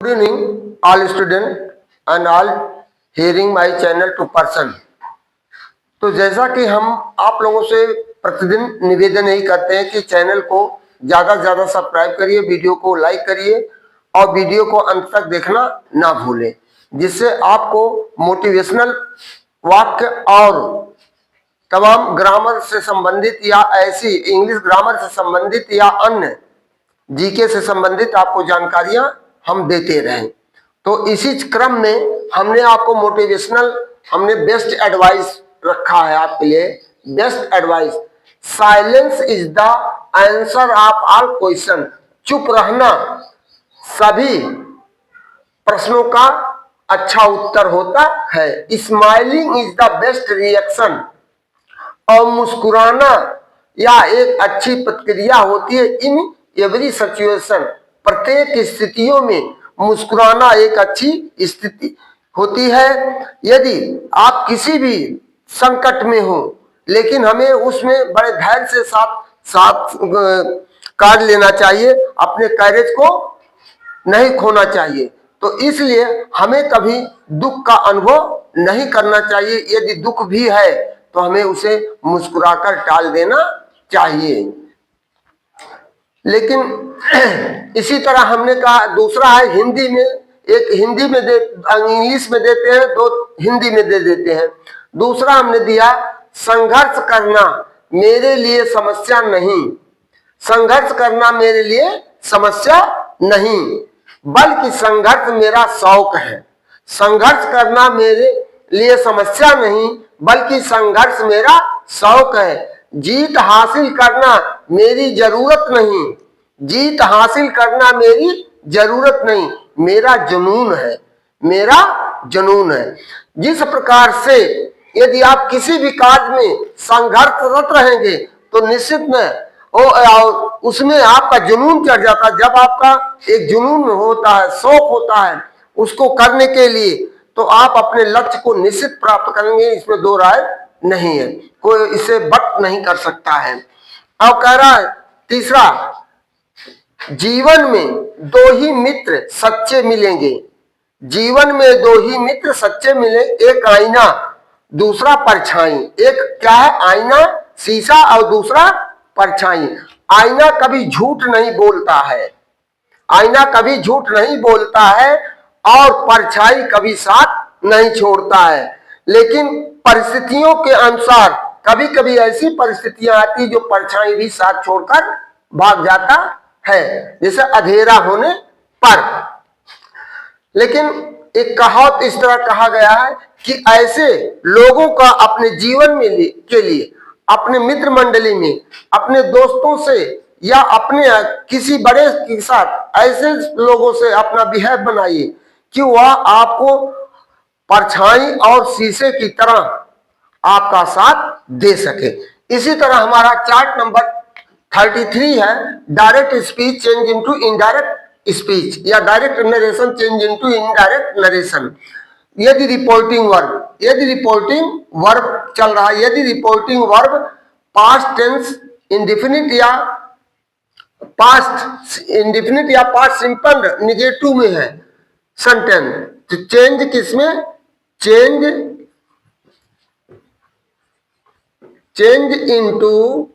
Good evening, all student and all hearing my channel to person। तो जैसा कि हम आप लोगों से प्रतिदिन निवेदन यही करते हैं कि चैनल को ज़्यादा से ज़्यादा सब्सक्राइब करिए, वीडियो को लाइक करिए और वीडियो को अंत तक देखना ना भूलें, जिससे आपको मोटिवेशनल वाक्य और तमाम ग्रामर से संबंधित या ऐसी इंग्लिश ग्रामर से संबंधित या अन्य जीके से संबंधित आपको जानकारियां हम देते रहें। तो इसी क्रम में हमने आपको हमने बेस्ट एडवाइस रखा है आपके लिए। Best advice, silence is the answer of all question. चुप रहना सभी प्रश्नों का अच्छा उत्तर होता है। Smiling is the best reaction. और मुस्कुराना या एक अच्छी प्रतिक्रिया होती है। इन एवरी सिचुएशन, प्रत्येक स्थितियों में मुस्कुराना एक अच्छी स्थिति होती है। यदि आप किसी भी संकट में हो, लेकिन हमें उसमें बड़े धैर्य से साथ काट लेना चाहिए, अपने करेज को नहीं खोना चाहिए। तो इसलिए हमें कभी दुख का अनुभव नहीं करना चाहिए। यदि दुख भी है तो हमें उसे मुस्कुराकर टाल देना चाहिए। लेकिन इसी तरह हमने कहा दूसरा है हिंदी में, एक हिंदी में इंग्लिश में देते हैं, दो हिंदी में दे देते हैं। दूसरा हमने दिया, संघर्ष करना मेरे लिए समस्या नहीं। संघर्ष करना मेरे लिए समस्या नहीं, बल्कि संघर्ष मेरा शौक है। संघर्ष करना मेरे लिए समस्या नहीं, बल्कि संघर्ष मेरा शौक है। जीत हासिल करना मेरी जरूरत नहीं। जीत हासिल करना मेरी जरूरत नहीं, मेरा जुनून है। मेरा जुनून है। जिस प्रकार से यदि आप किसी भी कार्य में संघर्षरत रहेंगे तो निश्चित में उसमें आपका जुनून चढ़ जाता है। जब आपका एक जुनून होता है, शौक होता है उसको करने के लिए, तो आप अपने लक्ष्य को निश्चित प्राप्त करेंगे। इसमें दो राय नहीं है, कोई इसे बट नहीं कर सकता है। अब कह रहा है तीसरा, जीवन में दो ही मित्र सच्चे मिलेंगे। जीवन में दो ही मित्र सच्चे मिले, एक आईना दूसरा परछाई। एक क्या है? आईना, शीशा, और दूसरा परछाई। आईना कभी झूठ नहीं बोलता है। आईना कभी झूठ नहीं बोलता है और परछाई कभी साथ नहीं छोड़ता है। लेकिन परिस्थितियों के अनुसार कभी कभी ऐसी परिस्थितियां आती जो परछाई भी साथ छोड़कर भाग जाता है, जैसे अंधेरा होने पर। लेकिन एक कहावत इस तरह कहा गया है कि ऐसे लोगों का अपने जीवन में के लिए, अपने मित्र मंडली में, अपने दोस्तों से या अपने किसी बड़े के साथ ऐसे लोगों से अपना बिहेव बनाइए कि वह आपको परछाई और शीशे की तरह आपका साथ दे सके। इसी तरह हमारा चार्ट नंबर 33 है, direct speech change into indirect speech या direct narration change into indirect narration. यदि रिपोर्टिंग वर्ब चल रहा है, यदि reporting verb past tense indefinite या पास्ट सिंपल निगेटिव में है सेंटेंस, तो चेंज किसमें? Change into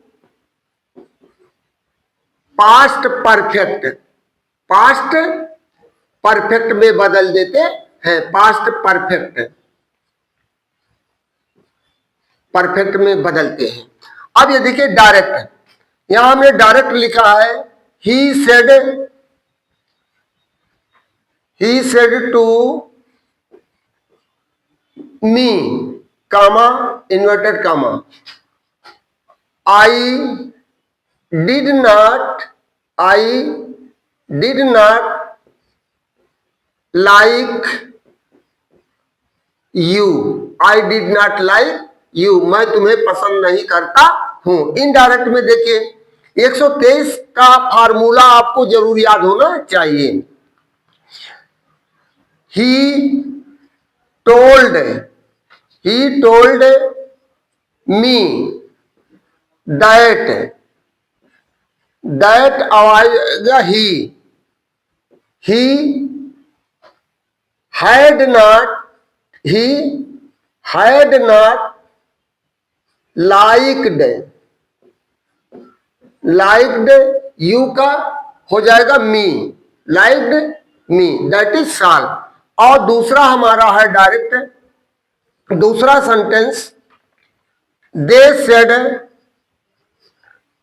past perfect. Past perfect में बदल देते हैं। पास्ट परफेक्ट में बदलते हैं। अब ये देखिए डायरेक्ट, यहां हमने डायरेक्ट लिखा है, he said to me, comma, inverted comma, I did not like you. I did not like you, मैं तुम्हें पसंद नहीं करता हूं। इनडायरेक्ट में देखिए 123 का फार्मूला आपको जरूर याद होना चाहिए। ही टोल्ड मी दैट आवाज he had not, he had not liked, liked you का हो जाएगा me, liked me, that is साल। और दूसरा हमारा है डायरेक्ट, दूसरा sentence, they said,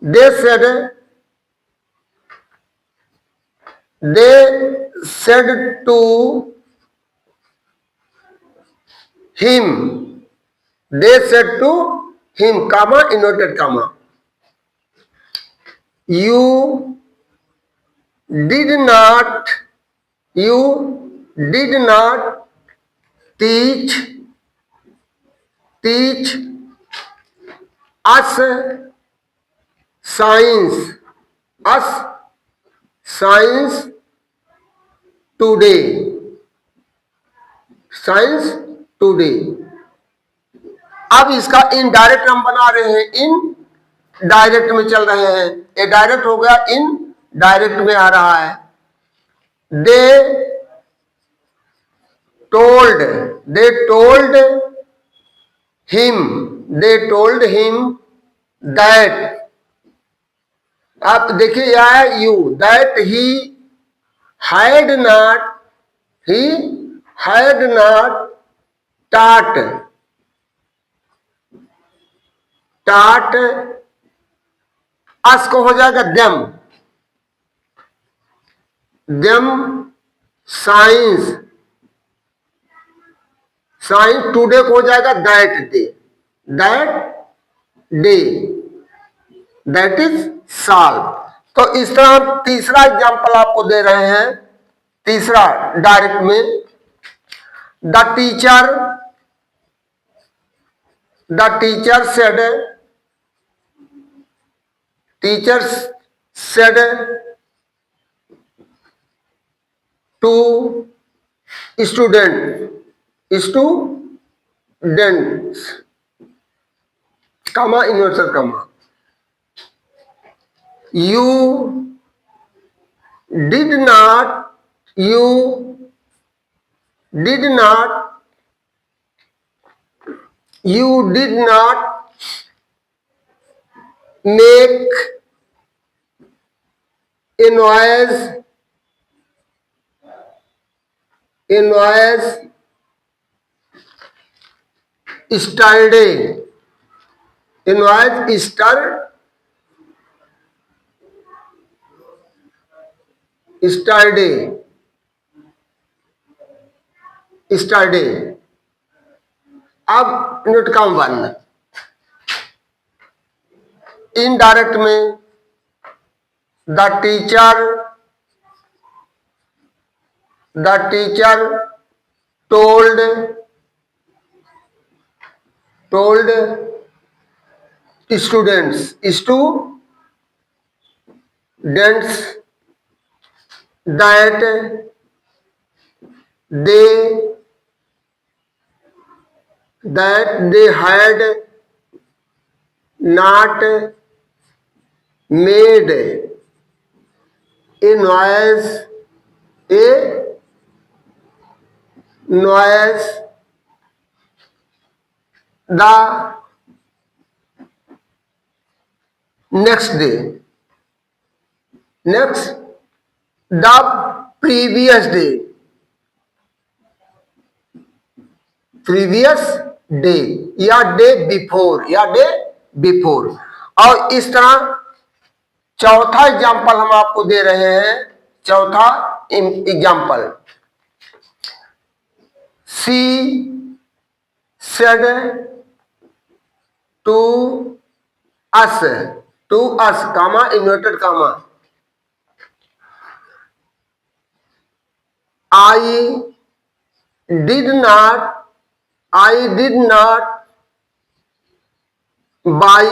they said, they said to him, they said to him, comma inverted comma, you did not, you did not teach, teach us science, us science today, science today। अब इसका indirect हम बना रहे हैं, in direct में चल रहे हैं, ए डायरेक्ट हो गया, इन डायरेक्ट में आ रहा है। They told, they told him, they told him that, आप देखिए यह है you, that he had not, he had not टाट, टाट अस को हो जाएगा them, them science, science today को हो जाएगा that day, that day, that is साल। तो इस तरह हम तीसरा एग्जांपल आपको दे रहे हैं, तीसरा डायरेक्ट में, the teacher, the teacher said, teacher said to student, students, comma inverted comma, you did not, you did not, you did not make a noise, a noise yesterday, a noise yesterday, yesterday। अब note काम बंद, indirect में the teacher, the teacher told, told students, students that they had not made a noise, a noise the next day, next the previous day, previous day या day before, या day before. और इस तरह चौथा example हम आपको दे रहे हैं, चौथा example, she said to us, to us, comma inverted comma, I did not, I did not buy,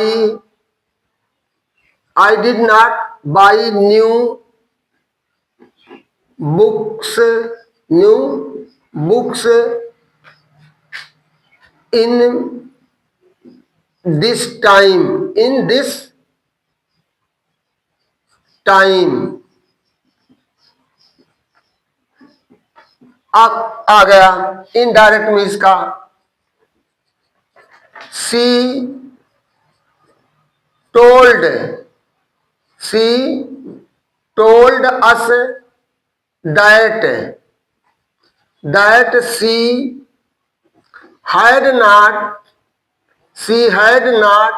I did not buy new books, new books in this time, in this time, आ गया indirect में इसका सी told us that she had not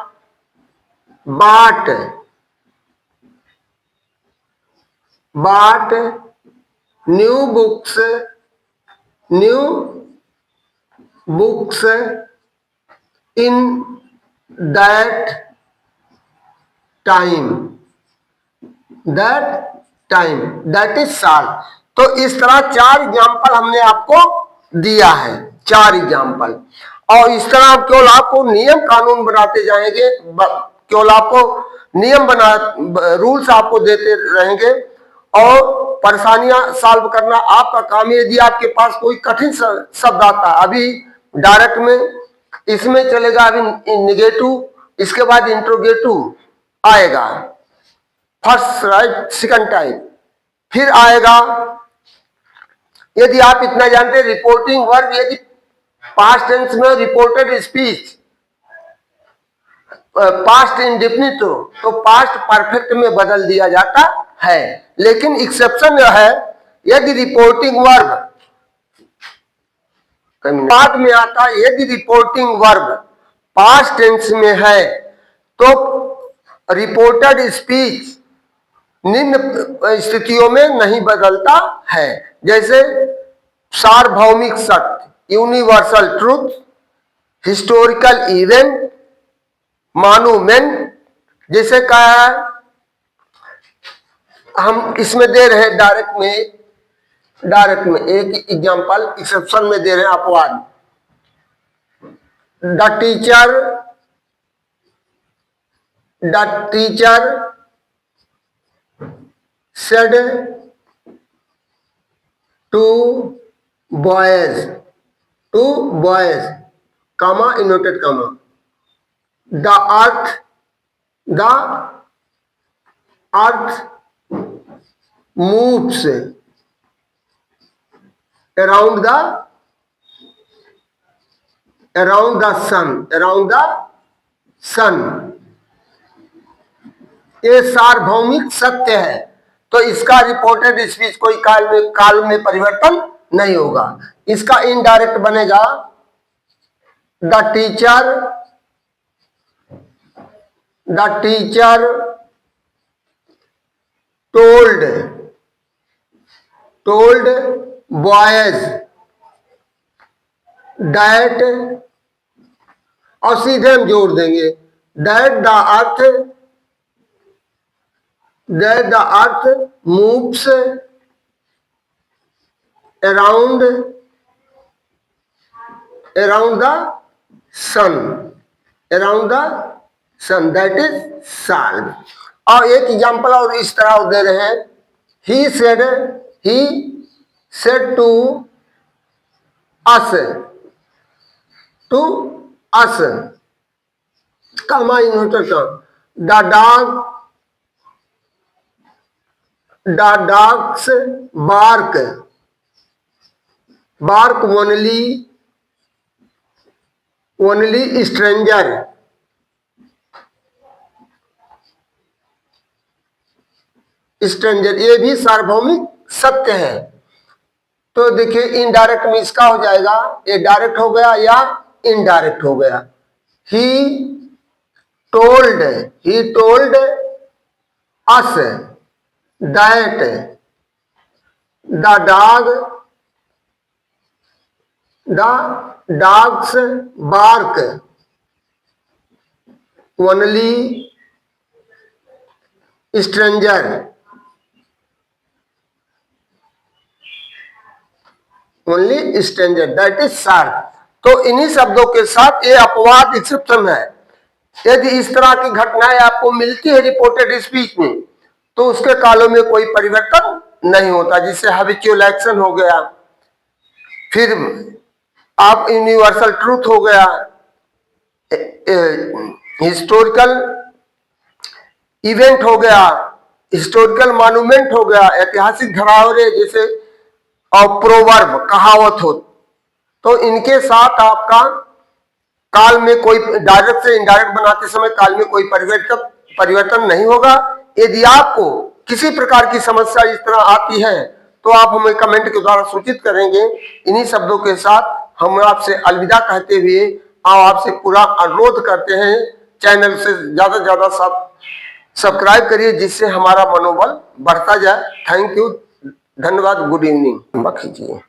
bought new books in that is साल। तो इस तरह 4 example हमने आपको दिया है, 4 एग्जाम्पल। और इस तरह केवल आपको नियम कानून बनाते जाएंगे, केवल आपको नियम रूल्स आपको देते रहेंगे और परेशानियां सॉल्व करना आपका काम है। यदि आपके पास कोई कठिन शब्द आता, अभी डायरेक्ट में इसमें चलेगा, अभी निगेटिव, इसके बाद इंट्रोगेटिव आएगा फर्स्ट राइट सेकंड टाइम, फिर आएगा, यदि आप इतना जानते, रिपोर्टिंग वर्ब, यदि पास्ट टेंस में रिपोर्टेड स्पीच पास्ट इंडेफिनिट हो तो पास्ट परफेक्ट में बदल दिया जाता है। लेकिन एक्सेप्शन है, यदि रिपोर्टिंग वर्ब बाद में आता है, यदि रिपोर्टिंग वर्ब पास्ट टेंस में है तो रिपोर्टेड स्पीच निम्न स्थितियों में नहीं बदलता है, जैसे सार्वभौमिक सत्य, universal truth, historical event, monument. जैसे कहा है, हम इसमें दे रहे हैं डायरेक्ट में एक एग्जांपल, एक्सेप्शन में दे रहे हैं अपवाद। The teacher said to boys, comma, inverted comma, the earth moves around the sun। ये सार्वभौमिक सत्य है, तो इसका रिपोर्टेड स्पीच कोई काल में परिवर्तन नहीं होगा। इसका इनडायरेक्ट बनेगा the teacher told boys that, और सीधे हम जोड़ देंगे that the earth moves around the sun, that is solved। और एक एग्जांपल और इस तरह दे रहे हैं, he said to us, comma inverted comma, the dogs bark only stranger। ये भी सार्वभौमिक सत्य है। तो देखिए इनडायरेक्ट में इसका हो जाएगा, ये डायरेक्ट हो गया या इनडायरेक्ट हो गया। He told us that the dogs bark only stranger, that is sir। तो इन्हीं शब्दों के साथ ये अपवाद एक्सेप्शन है। यदि इस तरह की घटनाएं आपको मिलती है रिपोर्टेड स्पीच में तो उसके कालों में कोई परिवर्तन नहीं होता, जिससे हैबिचुअल एक्शन हो गया, फिर आप यूनिवर्सल ट्रूथ हो गया, हिस्टोरिकल इवेंट हो गया, हिस्टोरिकल मॉन्यूमेंट हो गया, ऐतिहासिक धरोहरें जैसे और प्रोवर्ब कहावत हो, तो इनके साथ आपका काल में कोई डायरेक्ट से इनडायरेक्ट बनाते समय काल में कोई परिवर्तन नहीं होगा। यदि आपको किसी प्रकार की समस्या इस तरह आती है तो आप हमें कमेंट के द्वारा सूचित करेंगे। इन्हीं शब्दों के साथ हम आपसे अलविदा कहते हुए आपसे पूरा अनुरोध करते हैं, चैनल से ज्यादा से ज्यादा सब्सक्राइब करिए, जिससे हमारा मनोबल बढ़ता जाए। थैंक यू, धन्यवाद, गुड इवनिंग। कीजिए।